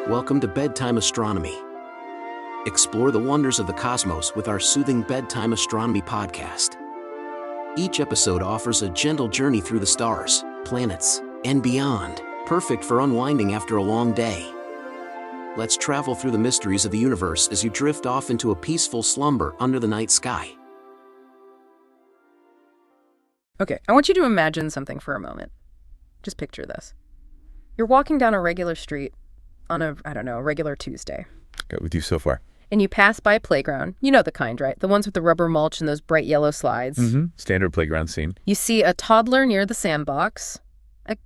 Welcome to Bedtime Astronomy. Explore the wonders of the cosmos with our soothing Bedtime Astronomy podcast. Each episode offers a gentle journey through the stars, planets, and beyond, perfect for unwinding after a long day. Let's travel through the mysteries of the universe as you drift off into a peaceful slumber under the night sky. Okay, I want you to imagine something for a moment. Just picture this. You're walking down a regular street on a regular Tuesday. Got with you so far. And you pass by a playground. You know the kind, right? The ones with the rubber mulch and those bright yellow slides. Mm-hmm. Standard playground scene. You see a toddler near the sandbox. A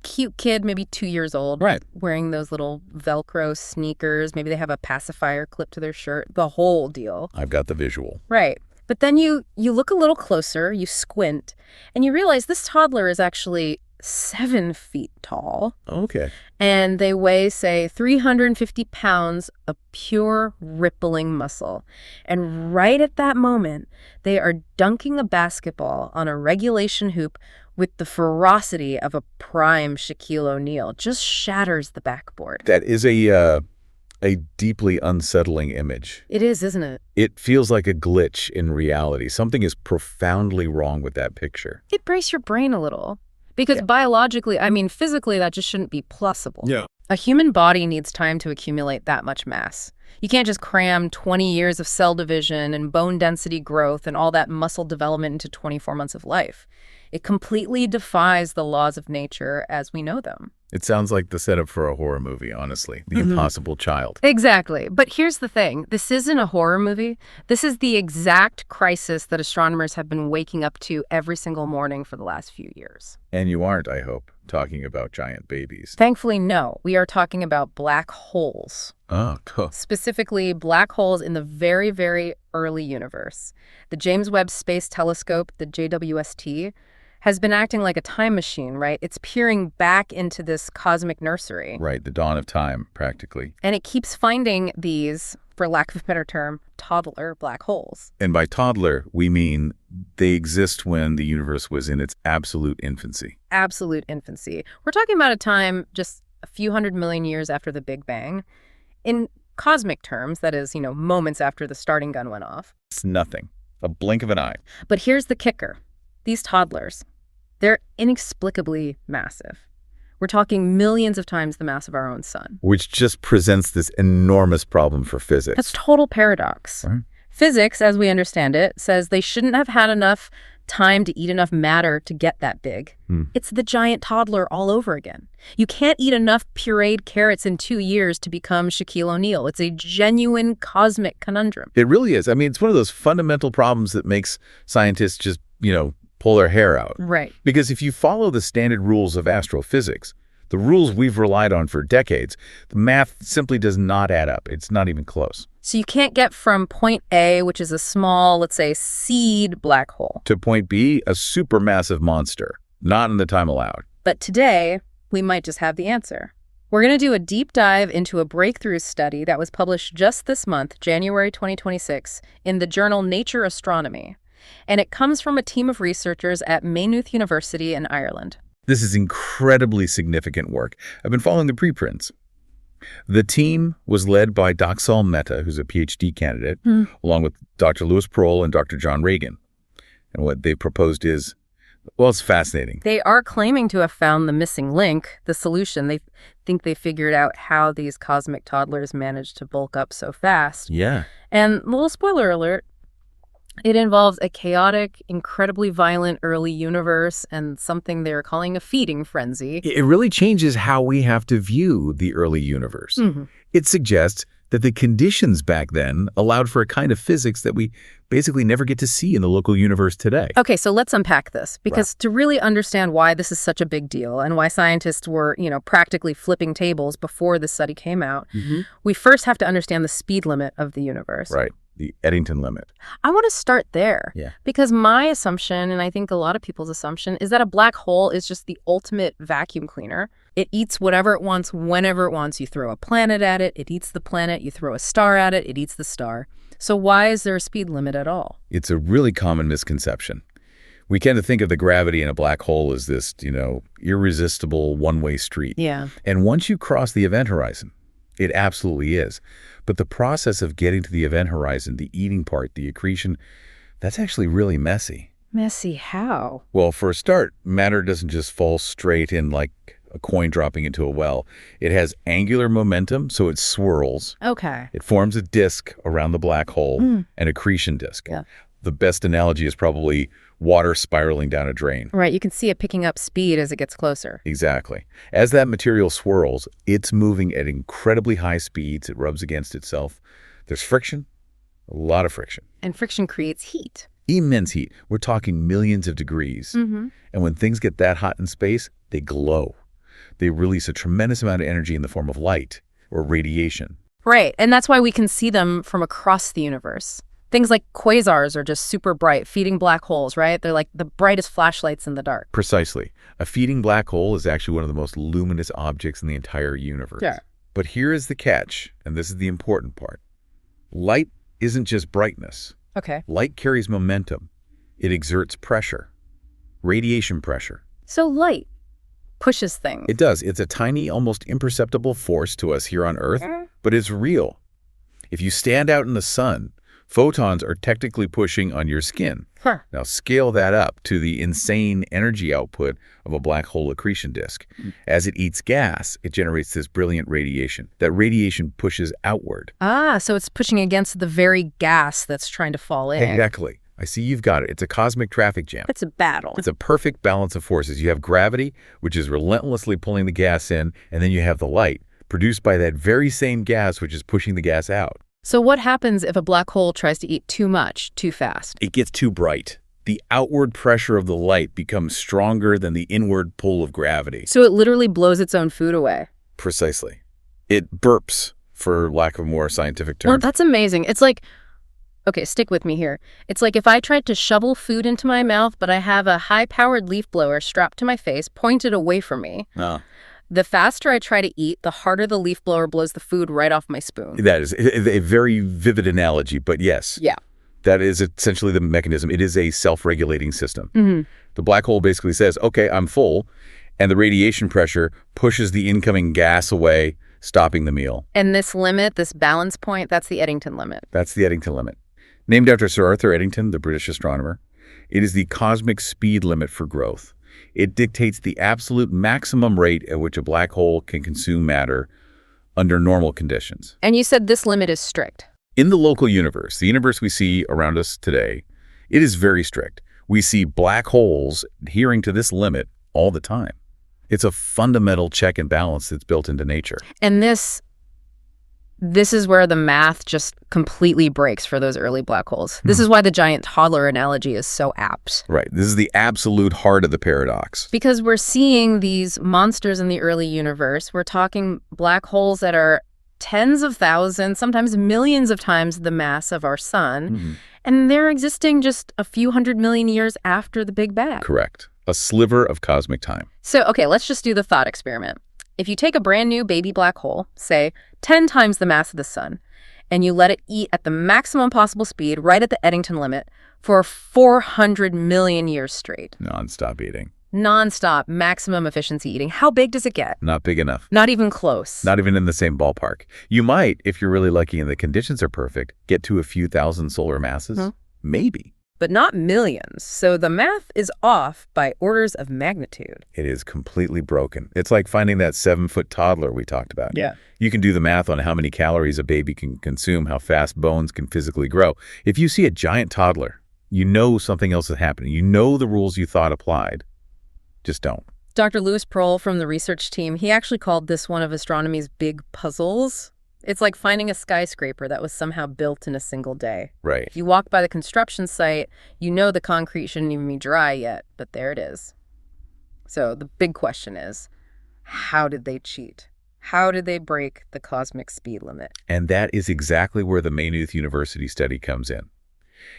cute kid, maybe 2 years old. Right. Wearing those little Velcro sneakers. Maybe they have a pacifier clipped to their shirt. The whole deal. I've got the visual. Right. But then you look a little closer, you squint, and you realize this toddler is actually 7 feet tall. Okay. And they weigh, say, 350 pounds of pure rippling muscle. And right at that moment, they are dunking a basketball on a regulation hoop with the ferocity of a prime Shaquille O'Neal. Just shatters the backboard. That is a deeply unsettling image. It is, isn't it? It feels like a glitch in reality. Something is profoundly wrong with that picture. It breaks your brain a little. Because biologically, physically, that just shouldn't be possible. Yeah. A human body needs time to accumulate that much mass. You can't just cram 20 years of cell division and bone density growth and all that muscle development into 24 months of life. It completely defies the laws of nature as we know them. It sounds like the setup for a horror movie, honestly. The Impossible Child. Exactly. But here's the thing. This isn't a horror movie. This is the exact crisis that astronomers have been waking up to every single morning for the last few years. And you aren't, I hope, talking about giant babies. Thankfully, no. We are talking about black holes. Oh, cool. Specifically, black holes in the very, very early universe. The James Webb Space Telescope, the JWST, has been acting like a time machine, right? It's peering back into this cosmic nursery. Right, the dawn of time, practically. And it keeps finding these, for lack of a better term, toddler black holes. And by toddler, we mean they exist when the universe was in its absolute infancy. Absolute infancy. We're talking about a time just a few 100 million years after the Big Bang. In cosmic terms, that is, moments after the starting gun went off. It's nothing. A blink of an eye. But here's the kicker. These toddlers, they're inexplicably massive. We're talking millions of times the mass of our own sun. Which just presents this enormous problem for physics. That's total paradox. Right. Physics, as we understand it, says they shouldn't have had enough time to eat enough matter to get that big. It's the giant toddler all over again. You can't eat enough pureed carrots in 2 years to become Shaquille O'Neal. It's a genuine cosmic conundrum. It really is. It's one of those fundamental problems that makes scientists just, pull their hair out. Right. Because if you follow the standard rules of astrophysics, the rules we've relied on for decades, the math simply does not add up. It's not even close. So you can't get from point A, which is a small, let's say, seed black hole, to point B, a supermassive monster. Not in the time allowed. But today, we might just have the answer. We're going to do a deep dive into a breakthrough study that was published just this month, January 2026, in the journal Nature Astronomy. And it comes from a team of researchers at Maynooth University in Ireland. This is incredibly significant work. I've been following the preprints. The team was led by Doxal Mehta, who's a PhD candidate, along with Dr. Louis Prohl and Dr. John Reagan. And what they proposed is, well, it's fascinating. They are claiming to have found the missing link, the solution. They think they figured out how these cosmic toddlers managed to bulk up so fast. Yeah. And a little spoiler alert, it involves a chaotic, incredibly violent early universe and something they're calling a feeding frenzy. It really changes how we have to view the early universe. It suggests that the conditions back then allowed for a kind of physics that we basically never get to see in the local universe today. Okay, so let's unpack this, because to really understand why this is such a big deal and why scientists were, practically flipping tables before this study came out, we first have to understand the speed limit of the universe. Right. The Eddington limit. I want to start there. Yeah. Because my assumption, and I think a lot of people's assumption, is that a black hole is just the ultimate vacuum cleaner. It eats whatever it wants, whenever it wants. You throw a planet at it, it eats the planet. You throw a star at it, it eats the star. So why is there a speed limit at all? It's a really common misconception. We tend to think of the gravity in a black hole as this, irresistible one-way street. Yeah. And once you cross the event horizon, It absolutely is. But the process of getting to the event horizon, the eating part, the accretion, that's actually really messy. Messy how? Well, for a start, matter doesn't just fall straight in like a coin dropping into a well. It has angular momentum, so it swirls. Okay. It forms a disk around the black hole, an accretion disk. Yeah. The best analogy is probably water spiraling down a drain. Right, you can see it picking up speed as it gets closer. Exactly. As that material swirls, it's moving at incredibly high speeds. It rubs against itself. There's friction, a lot of friction. And friction creates heat. Immense heat. We're talking millions of degrees. And when things get that hot in space, they glow. They release a tremendous amount of energy in the form of light or radiation. Right, and that's why we can see them from across the universe. Things like quasars are just super bright, feeding black holes, right? They're like the brightest flashlights in the dark. Precisely. A feeding black hole is actually one of the most luminous objects in the entire universe. Yeah. But here is the catch, and this is the important part. Light isn't just brightness. Okay. Light carries momentum. It exerts pressure, radiation pressure. So light pushes things. It does. It's a tiny, almost imperceptible force to us here on Earth, but it's real. If you stand out in the sun, photons are technically pushing on your skin. Huh. Now scale that up to the insane energy output of a black hole accretion disk. As it eats gas, it generates this brilliant radiation. That radiation pushes outward. Ah, so it's pushing against the very gas that's trying to fall in. Exactly. I see you've got it. It's a cosmic traffic jam. It's a battle. It's a perfect balance of forces. You have gravity, which is relentlessly pulling the gas in, and then you have the light, produced by that very same gas which is pushing the gas out. So what happens if a black hole tries to eat too much, too fast? It gets too bright. The outward pressure of the light becomes stronger than the inward pull of gravity. So it literally blows its own food away. Precisely. It burps, for lack of a more scientific term. Well, that's amazing. It's like, okay, stick with me here. It's like if I tried to shovel food into my mouth, but I have a high-powered leaf blower strapped to my face, pointed away from me. The faster I try to eat, the harder the leaf blower blows the food right off my spoon. That is a very vivid analogy, but yes. Yeah. That is essentially the mechanism. It is a self-regulating system. The black hole basically says, okay, I'm full, and the radiation pressure pushes the incoming gas away, stopping the meal. And this limit, this balance point, that's the Eddington limit. That's the Eddington limit. Named after Sir Arthur Eddington, the British astronomer, it is the cosmic speed limit for growth. It dictates the absolute maximum rate at which a black hole can consume matter under normal conditions. And you said this limit is strict. In the local universe, the universe we see around us today, it is very strict. We see black holes adhering to this limit all the time. It's a fundamental check and balance that's built into nature. And this is where the math just completely breaks for those early black holes. This is why the giant toddler analogy is so apt. Right. This is the absolute heart of the paradox. Because we're seeing these monsters in the early universe. We're talking black holes that are tens of thousands, sometimes millions of times the mass of our sun. And they're existing just a few 100 million years after the Big Bang. Correct. A sliver of cosmic time. So, okay, let's just do the thought experiment. If you take a brand new baby black hole, say 10 times the mass of the sun, and you let it eat at the maximum possible speed right at the Eddington limit for 400 million years straight. Non-stop eating. Non-stop, maximum efficiency eating. How big does it get? Not big enough. Not even close. Not even in the same ballpark. You might, if you're really lucky and the conditions are perfect, get to a few thousand solar masses. Maybe. But not millions. So the math is off by orders of magnitude. It is completely broken. It's like finding that 7-foot toddler we talked about. Yeah. You can do the math on how many calories a baby can consume, how fast bones can physically grow. If you see a giant toddler, you know something else is happening. You know the rules you thought applied. Just don't. Dr. Lewis Prohl from the research team, he actually called this one of astronomy's big puzzles. It's like finding a skyscraper that was somehow built in a single day. Right. If you walk by the construction site, you know the concrete shouldn't even be dry yet, but there it is. So the big question is, how did they cheat? How did they break the cosmic speed limit? And that is exactly where the Maynooth University study comes in.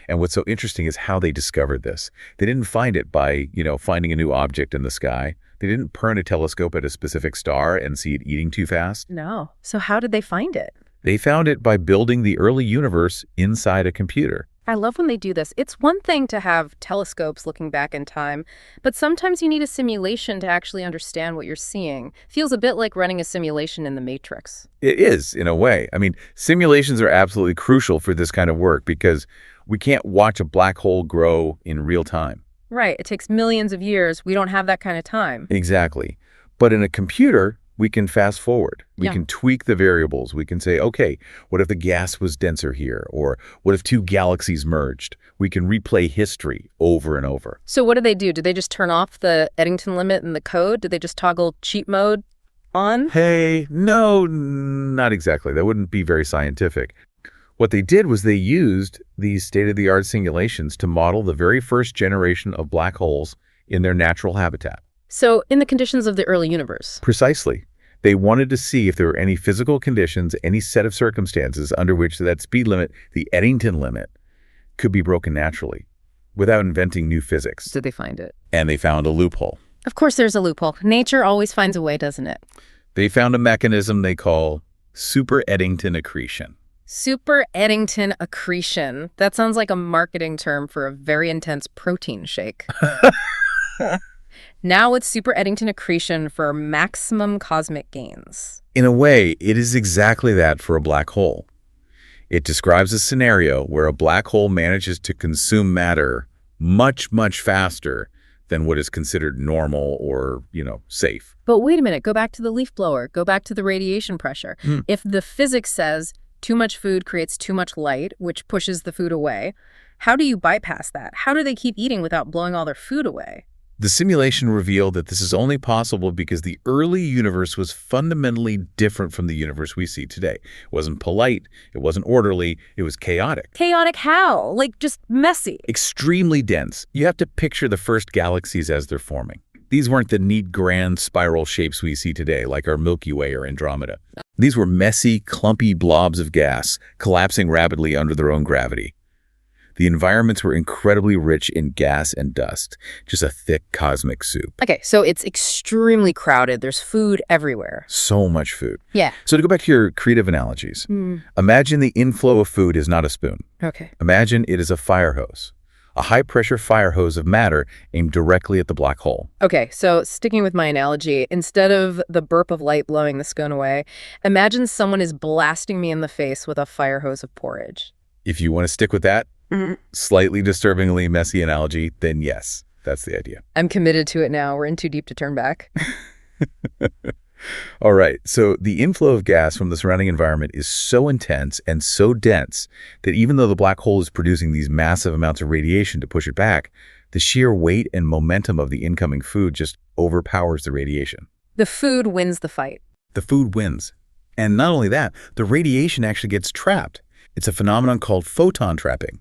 And what's so interesting is how they discovered this. They didn't find it by, finding a new object in the sky. They didn't point a telescope at a specific star and see it eating too fast. No. So how did they find it? They found it by building the early universe inside a computer. I love when they do this. It's one thing to have telescopes looking back in time, but sometimes you need a simulation to actually understand what you're seeing. Feels a bit like running a simulation in the Matrix. It is, in a way. I mean, simulations are absolutely crucial for this kind of work because we can't watch a black hole grow in real time. Right. It takes millions of years. We don't have that kind of time. Exactly. But in a computer, we can fast forward. We can tweak the variables. We can say, okay, what if the gas was denser here? Or what if two galaxies merged? We can replay history over and over. So what do? Do they just turn off the Eddington limit in the code? Do they just toggle cheat mode on? Hey, no, not exactly. That wouldn't be very scientific. What they did was they used these state-of-the-art simulations to model the very first generation of black holes in their natural habitat. So in the conditions of the early universe. Precisely. They wanted to see if there were any physical conditions, any set of circumstances under which that speed limit, the Eddington limit, could be broken naturally without inventing new physics. Did they find it? And they found a loophole. Of course there's a loophole. Nature always finds a way, doesn't it? They found a mechanism they call super-Eddington accretion. Super-Eddington accretion. That sounds like a marketing term for a very intense protein shake. Now it's super-Eddington accretion for maximum cosmic gains. In a way, it is exactly that for a black hole. It describes a scenario where a black hole manages to consume matter much, much faster than what is considered normal or, safe. But wait a minute, go back to the leaf blower, go back to the radiation pressure. If the physics says too much food creates too much light, which pushes the food away, how do you bypass that? How do they keep eating without blowing all their food away? The simulation revealed that this is only possible because the early universe was fundamentally different from the universe we see today. It wasn't polite, it wasn't orderly, it was chaotic. Chaotic how? Like just messy. Extremely dense. You have to picture the first galaxies as they're forming. These weren't the neat, grand spiral shapes we see today, like our Milky Way or Andromeda. These were messy, clumpy blobs of gas, collapsing rapidly under their own gravity. The environments were incredibly rich in gas and dust, just a thick cosmic soup. Okay, so it's extremely crowded. There's food everywhere. So much food. Yeah. So to go back to your creative analogies, imagine the inflow of food is not a spoon. Okay. Imagine it is a fire hose. A high-pressure fire hose of matter aimed directly at the black hole. Okay, so sticking with my analogy, instead of the burp of light blowing the scone away, imagine someone is blasting me in the face with a fire hose of porridge. If you want to stick with that, slightly disturbingly messy analogy, then yes, that's the idea. I'm committed to it now. We're in too deep to turn back. All right, so the inflow of gas from the surrounding environment is so intense and so dense that even though the black hole is producing these massive amounts of radiation to push it back, the sheer weight and momentum of the incoming food just overpowers the radiation. The food wins the fight. The food wins. And not only that, the radiation actually gets trapped. It's a phenomenon called photon trapping.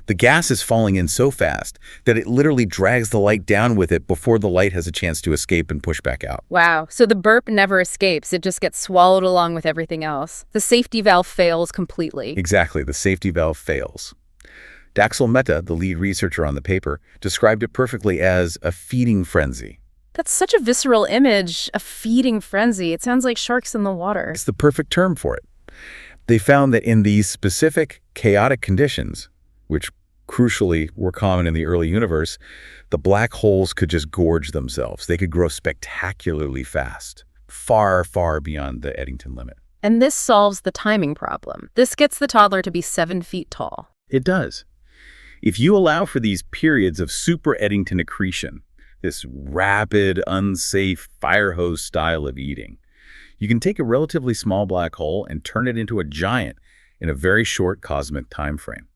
The gas is falling in so fast that it literally drags the light down with it before the light has a chance to escape and push back out. Wow. So the burp never escapes. It just gets swallowed along with everything else. The safety valve fails completely. Exactly. The safety valve fails. Daxel Mehta, the lead researcher on the paper, described it perfectly as a feeding frenzy. That's such a visceral image, a feeding frenzy. It sounds like sharks in the water. It's the perfect term for it. They found that in these specific chaotic conditions, which crucially were common in the early universe, the black holes could just gorge themselves. They could grow spectacularly fast, far, far beyond the Eddington limit. And this solves the timing problem. This gets the toddler to be 7 feet tall. It does. If you allow for these periods of super-Eddington accretion, this rapid, unsafe fire hose style of eating, you can take a relatively small black hole and turn it into a giant in a very short cosmic time frame.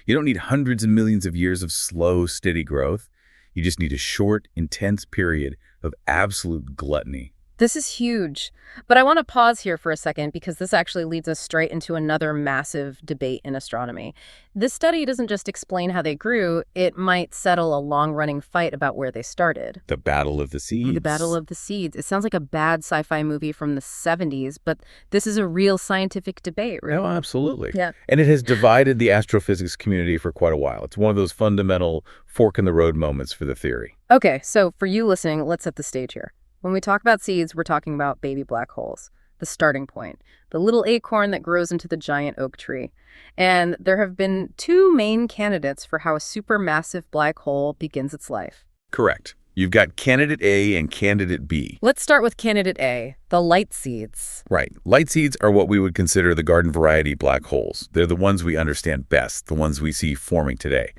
You don't need hundreds of millions of years of slow, steady growth. You just need a short, intense period of absolute gluttony. This is huge. But I want to pause here for a second because this actually leads us straight into another massive debate in astronomy. This study doesn't just explain how they grew, it might settle a long-running fight about where they started. The Battle of the Seeds. The Battle of the Seeds. It sounds like a bad sci-fi movie from the 70s, but this is a real scientific debate, right? Oh, absolutely. Yeah. And it has divided the astrophysics community for quite a while. It's one of those fundamental fork-in-the-road moments for the theory. Okay, so for you listening, let's set the stage here. When we talk about seeds, we're talking about baby black holes. the starting point, the little acorn that grows into the giant oak tree. And there have been two main candidates for how a supermassive black hole begins its life. Correct. You've got candidate A and candidate B. Let's start with candidate A, the light seeds. Right. Light seeds are what we would consider the garden variety black holes. They're the ones we understand best, the ones we see forming today.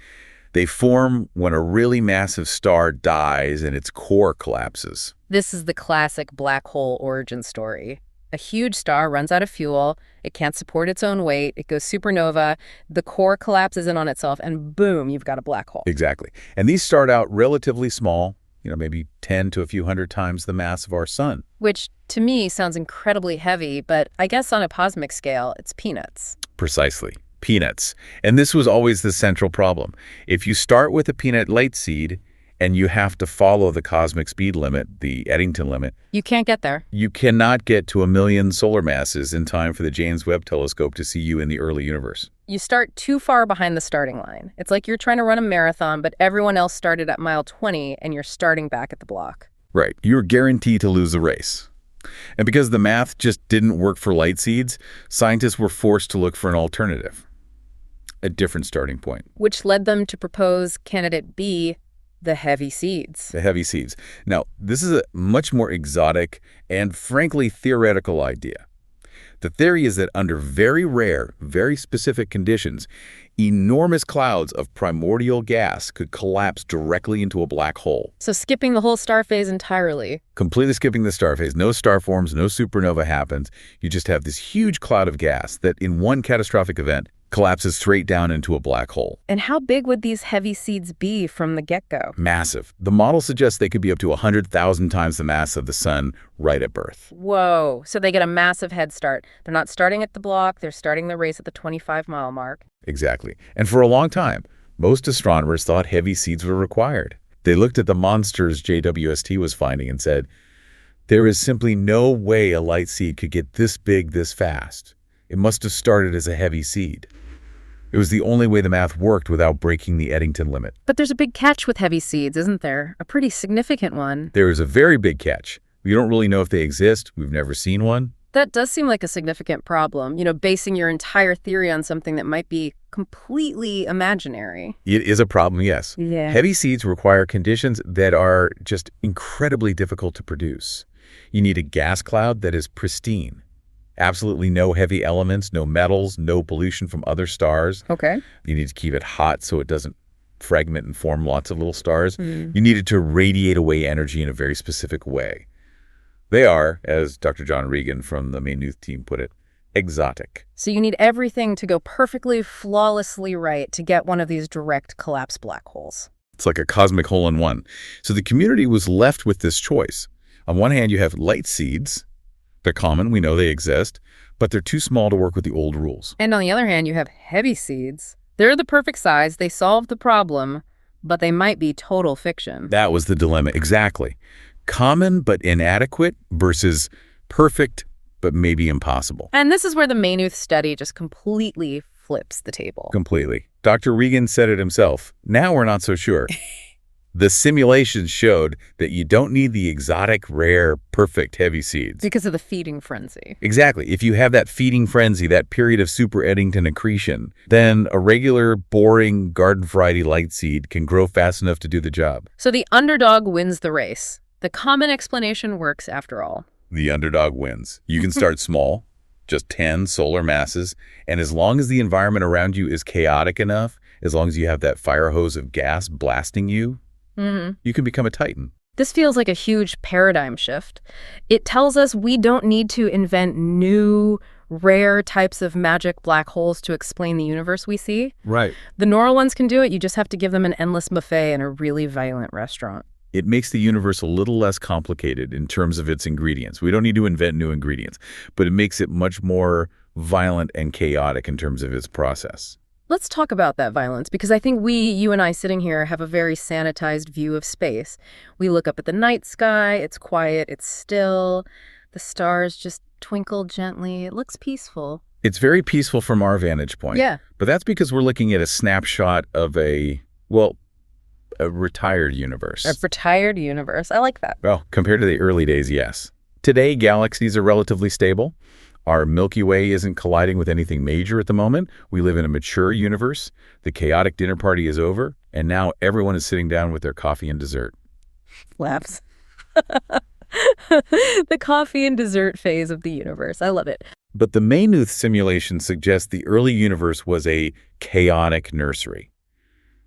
They form when a really massive star dies and its core collapses. This is the classic black hole origin story. A huge star runs out of fuel, it can't support its own weight, it goes supernova, the core collapses in on itself, and boom, you've got a black hole. Exactly. And these start out relatively small, maybe 10 to a few hundred times the mass of our sun. Which, to me, sounds incredibly heavy, but I guess on a cosmic scale, it's peanuts. Precisely. Peanuts. And this was always the central problem. If you start with a peanut light seed and you have to follow the cosmic speed limit, the Eddington limit, you can't get there. You cannot get to 1 million solar masses in time for the James Webb Telescope to see you in the early universe. You start too far behind the starting line. It's like you're trying to run a marathon, but everyone else started at mile 20 and you're starting back at the block. Right. You're guaranteed to lose the race. And because the math just didn't work for light seeds, scientists were forced to look for an alternative, a different starting point. Which led them to propose candidate B, the heavy seeds. The heavy seeds. Now, this is a much more exotic and frankly theoretical idea. The theory is that under very rare, very specific conditions, enormous clouds of primordial gas could collapse directly into a black hole. So skipping the whole star phase entirely. Completely skipping the star phase. No star forms, no supernova happens. You just have this huge cloud of gas that in one catastrophic event collapses straight down into a black hole. And how big would these heavy seeds be from the get-go? Massive. The model suggests they could be up to 100,000 times the mass of the sun right at birth. Whoa. So they get a massive head start. They're not starting at the block, they're starting the race at the 25-mile mark. Exactly. And for a long time, most astronomers thought heavy seeds were required. They looked at the monsters JWST was finding and said, there is simply no way a light seed could get this big this fast. It must have started as a heavy seed. It was the only way the math worked without breaking the Eddington limit. But there's a big catch with heavy seeds, isn't there? A pretty significant one. There is a very big catch. We don't really know if they exist. We've never seen one. That does seem like a significant problem, basing your entire theory on something that might be completely imaginary. It is a problem, yes. Yeah. Heavy seeds require conditions that are just incredibly difficult to produce. You need a gas cloud that is pristine. Absolutely no heavy elements, no metals, no pollution from other stars. Okay. You need to keep it hot so it doesn't fragment and form lots of little stars. You need it to radiate away energy in a very specific way. They are, as Dr. John Regan from the Maynooth team put it, exotic. So you need everything to go perfectly, flawlessly right to get one of these direct collapse black holes. It's like a cosmic hole-in-one. So the community was left with this choice. On one hand, you have light seeds. They're common, we know they exist, but they're too small to work with the old rules. And on the other hand, you have heavy seeds. They're the perfect size, they solve the problem, but they might be total fiction. That was the dilemma, exactly. Common but inadequate versus perfect but maybe impossible. And this is where the Maynooth study just completely flips the table. Completely. Dr. Regan said it himself. Now we're not so sure. The simulations showed that you don't need the exotic, rare, perfect heavy seeds. Because of the feeding frenzy. Exactly. If you have that feeding frenzy, that period of super-Eddington accretion, then a regular, boring, garden variety light seed can grow fast enough to do the job. So the underdog wins the race. The common explanation works after all. The underdog wins. You can start small, just 10 solar masses, and as long as the environment around you is chaotic enough, as long as you have that fire hose of gas blasting you, you can become a titan. This feels like a huge paradigm shift. It tells us we don't need to invent new, rare types of magic black holes to explain the universe we see. Right. The normal ones can do it. You just have to give them an endless buffet in a really violent restaurant. It makes the universe a little less complicated in terms of its ingredients. We don't need to invent new ingredients, but it makes it much more violent and chaotic in terms of its process. Let's talk about that violence, because I think you and I sitting here have a very sanitized view of space. We look up at the night sky, it's quiet, it's still, the stars just twinkle gently, it looks peaceful. It's very peaceful from our vantage point. Yeah. But that's because we're looking at a snapshot of a retired universe. A retired universe, I like that. Well, compared to the early days, yes. Today, galaxies are relatively stable. Our Milky Way isn't colliding with anything major at the moment. We live in a mature universe. The chaotic dinner party is over, and now everyone is sitting down with their coffee and dessert. Laughs. The coffee and dessert phase of the universe. I love it. But the Maynooth simulation suggests the early universe was a chaotic nursery.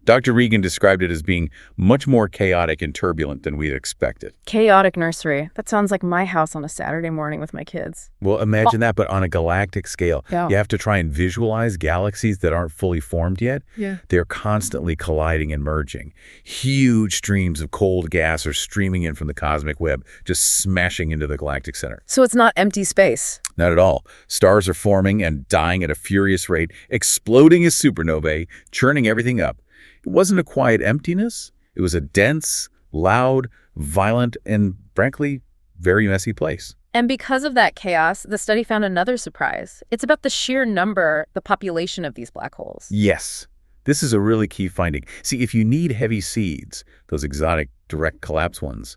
Dr. Regan described it as being much more chaotic and turbulent than we'd expected. Chaotic nursery. That sounds like my house on a Saturday morning with my kids. Well, imagine that, but on a galactic scale. Yeah. You have to try and visualize galaxies that aren't fully formed yet. Yeah. They're constantly colliding and merging. Huge streams of cold gas are streaming in from the cosmic web, just smashing into the galactic center. So it's not empty space. Not at all. Stars are forming and dying at a furious rate, exploding as supernovae, churning everything up. It wasn't a quiet emptiness. It was a dense, loud, violent, and frankly, very messy place. And because of that chaos, the study found another surprise. It's about the sheer number, the population of these black holes. Yes. This is a really key finding. See, if you need heavy seeds, those exotic direct collapse ones,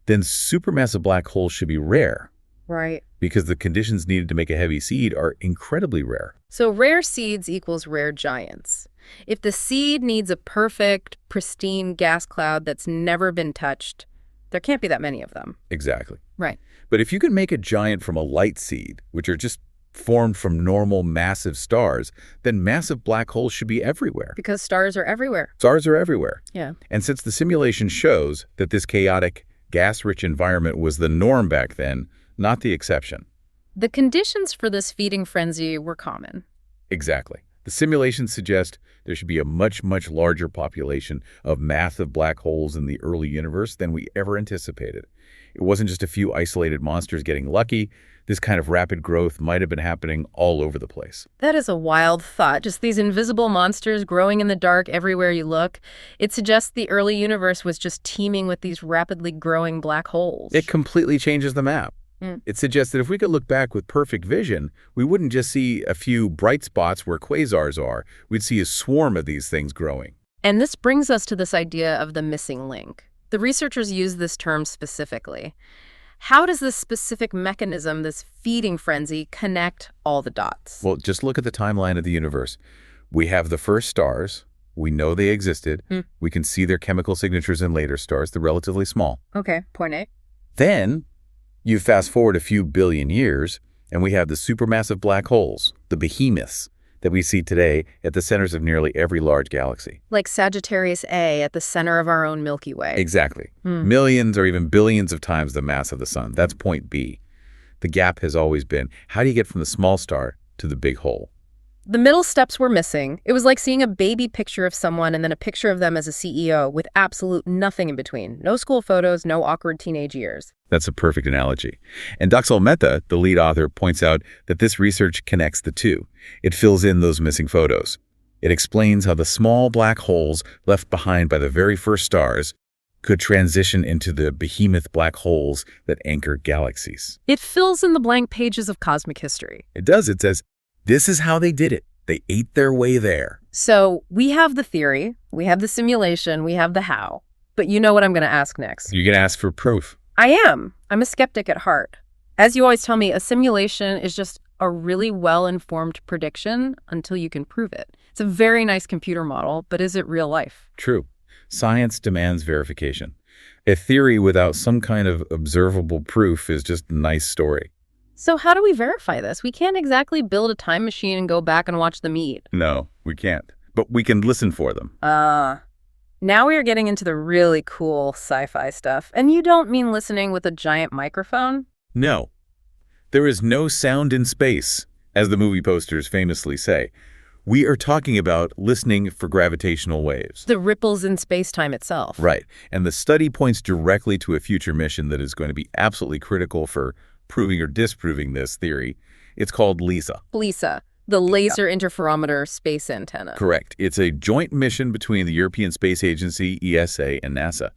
then supermassive black holes should be rare. Right. Because the conditions needed to make a heavy seed are incredibly rare. So rare seeds equals rare giants. If the seed needs a perfect, pristine gas cloud that's never been touched, there can't be that many of them. Exactly. Right. But if you can make a giant from a light seed, which are just formed from normal massive stars, then massive black holes should be everywhere. Because stars are everywhere. Stars are everywhere. Yeah. And since the simulation shows that this chaotic, gas-rich environment was the norm back then, not the exception. The conditions for this feeding frenzy were common. Exactly. The simulations suggest there should be a much, much larger population of massive black holes in the early universe than we ever anticipated. It wasn't just a few isolated monsters getting lucky. This kind of rapid growth might have been happening all over the place. That is a wild thought. Just these invisible monsters growing in the dark everywhere you look. It suggests the early universe was just teeming with these rapidly growing black holes. It completely changes the map. It suggests that if we could look back with perfect vision, we wouldn't just see a few bright spots where quasars are. We'd see a swarm of these things growing. And this brings us to this idea of the missing link. The researchers use this term specifically. How does this specific mechanism, this feeding frenzy, connect all the dots? Well, just look at the timeline of the universe. We have the first stars. We know they existed. We can see their chemical signatures in later stars. They're relatively small. Okay, point A. Then you fast forward a few billion years, and we have the supermassive black holes, the behemoths, that we see today at the centers of nearly every large galaxy. Like Sagittarius A at the center of our own Milky Way. Exactly. Millions or even billions of times the mass of the sun. That's point B. The gap has always been, how do you get from the small star to the big hole? The middle steps were missing. It was like seeing a baby picture of someone and then a picture of them as a CEO with absolute nothing in between. No school photos, no awkward teenage years. That's a perfect analogy. And Daxal Mehta, the lead author, points out that this research connects the two. It fills in those missing photos. It explains how the small black holes left behind by the very first stars could transition into the behemoth black holes that anchor galaxies. It fills in the blank pages of cosmic history. It does. It says, this is how they did it. They ate their way there. So we have the theory, we have the simulation, we have the how. But you know what I'm going to ask next. You're going to ask for proof. I am. I'm a skeptic at heart. As you always tell me, a simulation is just a really well-informed prediction until you can prove it. It's a very nice computer model, but is it real life? True. Science demands verification. A theory without some kind of observable proof is just a nice story. So how do we verify this? We can't exactly build a time machine and go back and watch them eat. No, we can't. But we can listen for them. Now we are getting into the really cool sci-fi stuff. And you don't mean listening with a giant microphone? No. There is no sound in space, as the movie posters famously say. We are talking about listening for gravitational waves. The ripples in space-time itself. Right. And the study points directly to a future mission that is going to be absolutely critical for proving or disproving this theory. It's called LISA. LISA, the Laser Interferometer Space Antenna. Correct. It's a joint mission between the European Space Agency, ESA, and NASA.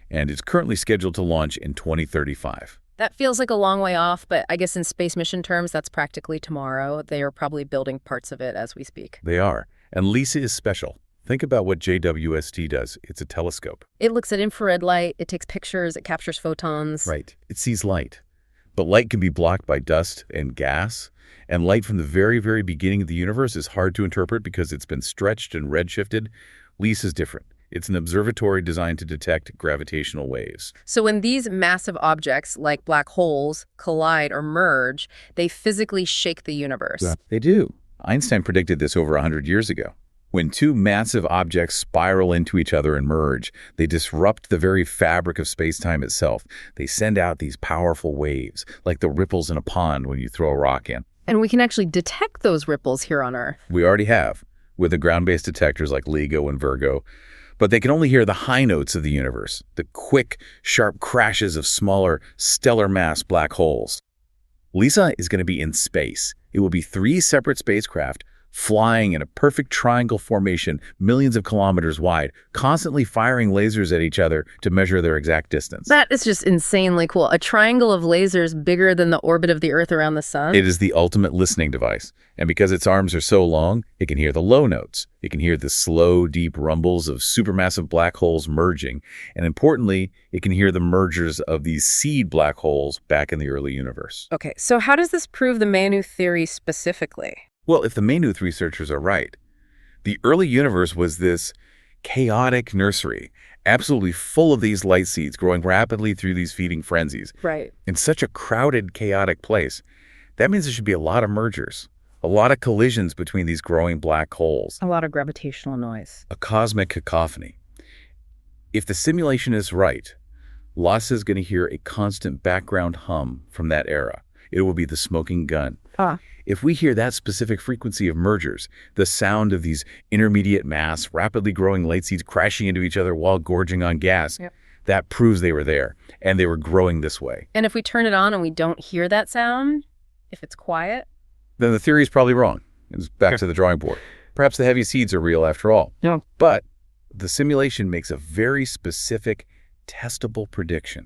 And it's currently scheduled to launch in 2035. That feels like a long way off, but I guess in space mission terms, that's practically tomorrow. They are probably building parts of it as we speak. They are. And LISA is special. Think about what JWST does. It's a telescope. It looks at infrared light, it takes pictures, it captures photons. Right. It sees light. But light can be blocked by dust and gas, and light from the very, very beginning of the universe is hard to interpret because it's been stretched and redshifted. LISA is different. It's an observatory designed to detect gravitational waves. So when these massive objects, like black holes, collide or merge, they physically shake the universe. Yeah, they do. Einstein predicted this over 100 years ago. When two massive objects spiral into each other and merge, they disrupt the very fabric of space-time itself. They send out these powerful waves, like the ripples in a pond when you throw a rock in. And we can actually detect those ripples here on Earth. We already have, with the ground-based detectors like LIGO and Virgo. But they can only hear the high notes of the universe, the quick, sharp crashes of smaller, stellar mass black holes. LISA is going to be in space. It will be 3 separate spacecraft flying in a perfect triangle formation millions of kilometers wide, constantly firing lasers at each other to measure their exact distance. That is just insanely cool. A triangle of lasers bigger than the orbit of the Earth around the sun. It is the ultimate listening device. And because its arms are so long, it can hear the low notes. It can hear the slow, deep rumbles of supermassive black holes merging. And importantly, it can hear the mergers of these seed black holes back in the early universe. Okay, so how does this prove the Maynooth theory specifically? Well, if the Maynooth researchers are right, the early universe was this chaotic nursery, absolutely full of these light seeds growing rapidly through these feeding frenzies. Right. In such a crowded, chaotic place, that means there should be a lot of mergers, a lot of collisions between these growing black holes. A lot of gravitational noise. A cosmic cacophony. If the simulation is right, LISA is going to hear a constant background hum from that era. It will be the smoking gun. If we hear that specific frequency of mergers, the sound of these intermediate mass, rapidly growing light seeds crashing into each other while gorging on gas, that proves they were there, and they were growing this way. And if we turn it on and we don't hear that sound, if it's quiet? Then the theory is probably wrong. It's back to the drawing board. Perhaps the heavy seeds are real after all. Yeah. But the simulation makes a very specific, testable prediction.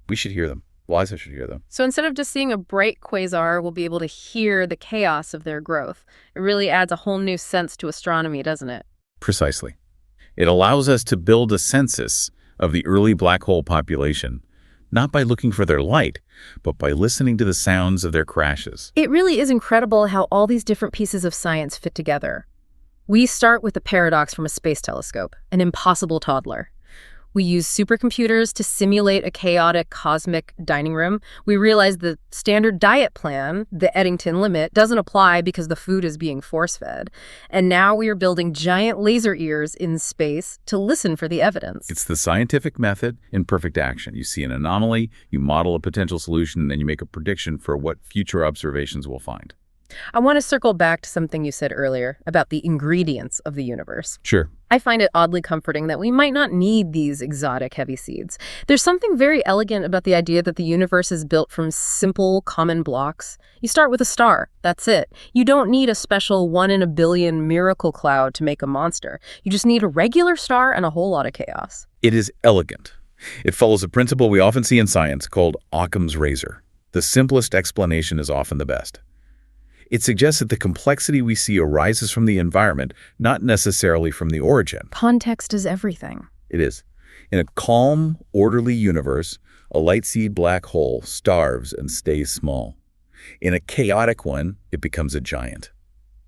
We should hear them. LISA should hear them. So instead of just seeing a bright quasar, we'll be able to hear the chaos of their growth. It really adds a whole new sense to astronomy, doesn't it? Precisely. It allows us to build a census of the early black hole population, not by looking for their light, but by listening to the sounds of their crashes. It really is incredible how all these different pieces of science fit together. We start with the paradox from a space telescope, an impossible toddler. We use supercomputers to simulate a chaotic cosmic dining room. We realize the standard diet plan, the Eddington limit, doesn't apply because the food is being force-fed. And now we are building giant laser ears in space to listen for the evidence. It's the scientific method in perfect action. You see an anomaly, you model a potential solution, and then you make a prediction for what future observations will find. I want to circle back to something you said earlier about the ingredients of the universe. Sure. I find it oddly comforting that we might not need these exotic heavy seeds. There's something very elegant about the idea that the universe is built from simple, common blocks. You start with a star. That's it. You don't need a special 1 in a billion miracle cloud to make a monster. You just need a regular star and a whole lot of chaos. It is elegant. It follows a principle we often see in science called Occam's razor. The simplest explanation is often the best. It suggests that the complexity we see arises from the environment, not necessarily from the origin. Context is everything. It is. In a calm, orderly universe, a light seed black hole starves and stays small. In a chaotic one, it becomes a giant.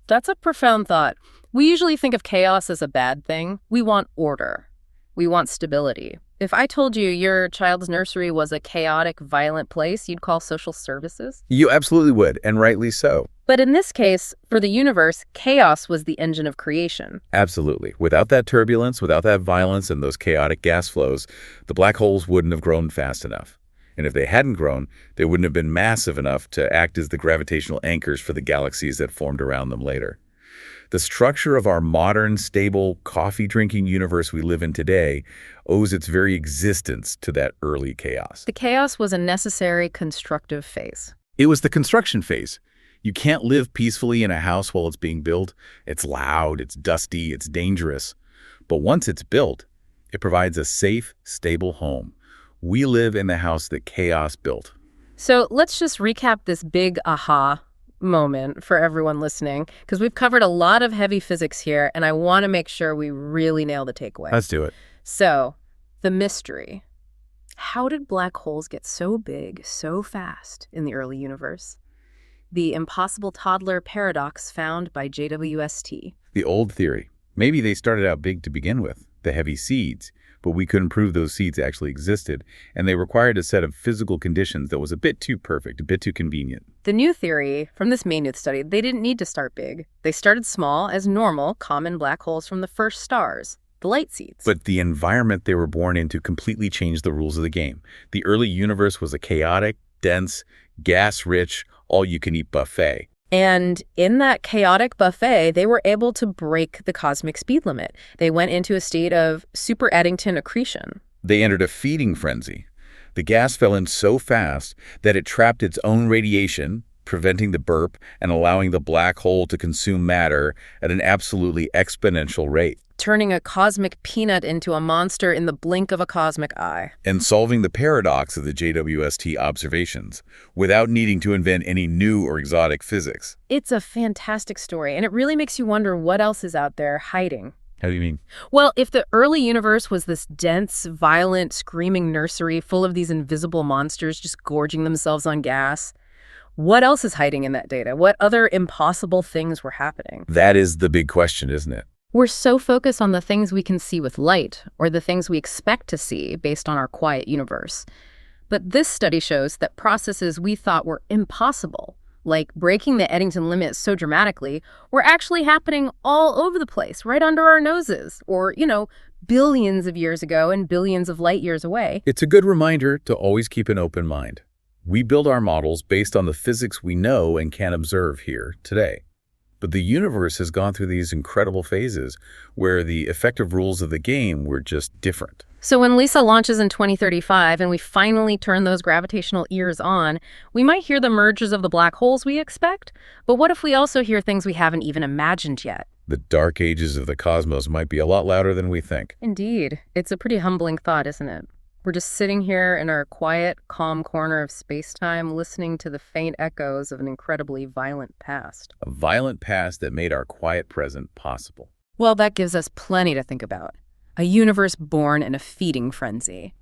That's a profound thought. We usually think of chaos as a bad thing. We want order. We want stability. If I told you your child's nursery was a chaotic, violent place, you'd call social services? You absolutely would, and rightly so. But in this case, for the universe, chaos was the engine of creation. Absolutely. Without that turbulence, without that violence and those chaotic gas flows, the black holes wouldn't have grown fast enough. And if they hadn't grown, they wouldn't have been massive enough to act as the gravitational anchors for the galaxies that formed around them later. The structure of our modern, stable, coffee-drinking universe we live in today owes its very existence to that early chaos. The chaos was a necessary constructive phase. It was the construction phase. You can't live peacefully in a house while it's being built. It's loud, it's dusty, it's dangerous. But once it's built, it provides a safe, stable home. We live in the house that chaos built. So let's just recap this big aha moment for everyone listening, because we've covered a lot of heavy physics here, and I want to make sure we really nail the takeaway. Let's do it. So, the mystery. How did black holes get so big so fast in the early universe? The impossible toddler paradox found by JWST. The old theory. Maybe they started out big to begin with, the heavy seeds, but we couldn't prove those seeds actually existed, and they required a set of physical conditions that was a bit too perfect, a bit too convenient. The new theory from this Maynooth study, they didn't need to start big. They started small as normal, common black holes from the first stars, the light seeds. But the environment they were born into completely changed the rules of the game. The early universe was a chaotic, dense, gas-rich, all-you-can-eat buffet. And in that chaotic buffet, they were able to break the cosmic speed limit. They went into a state of super-Eddington accretion. They entered a feeding frenzy. The gas fell in so fast that it trapped its own radiation, preventing the burp and allowing the black hole to consume matter at an absolutely exponential rate. Turning a cosmic peanut into a monster in the blink of a cosmic eye. And solving the paradox of the JWST observations without needing to invent any new or exotic physics. It's a fantastic story, and it really makes you wonder what else is out there hiding. How do you mean? Well, if the early universe was this dense, violent, screaming nursery full of these invisible monsters just gorging themselves on gas, what else is hiding in that data? What other impossible things were happening? That is the big question, isn't it? We're so focused on the things we can see with light, or the things we expect to see based on our quiet universe. But this study shows that processes we thought were impossible, like breaking the Eddington limit so dramatically, were actually happening all over the place, right under our noses, or, billions of years ago and billions of light years away. It's a good reminder to always keep an open mind. We build our models based on the physics we know and can observe here today. But the universe has gone through these incredible phases where the effective rules of the game were just different. So when LISA launches in 2035 and we finally turn those gravitational ears on, we might hear the mergers of the black holes we expect, but what if we also hear things we haven't even imagined yet? The dark ages of the cosmos might be a lot louder than we think. Indeed. It's a pretty humbling thought, isn't it? We're just sitting here in our quiet, calm corner of space-time, listening to the faint echoes of an incredibly violent past. A violent past that made our quiet present possible. Well, that gives us plenty to think about. A universe born in a feeding frenzy.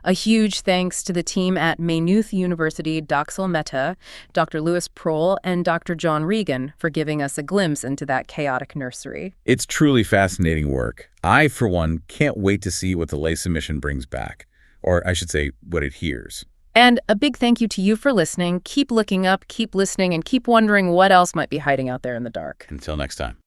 A huge thanks to the team at Maynooth University, Dr. Mehta, Dr. Louis Prohl, and Dr. John Regan for giving us a glimpse into that chaotic nursery. It's truly fascinating work. I, for one, can't wait to see what the LISA mission brings back. Or I should say, what it hears. And a big thank you to you for listening. Keep looking up, keep listening, and keep wondering what else might be hiding out there in the dark. Until next time.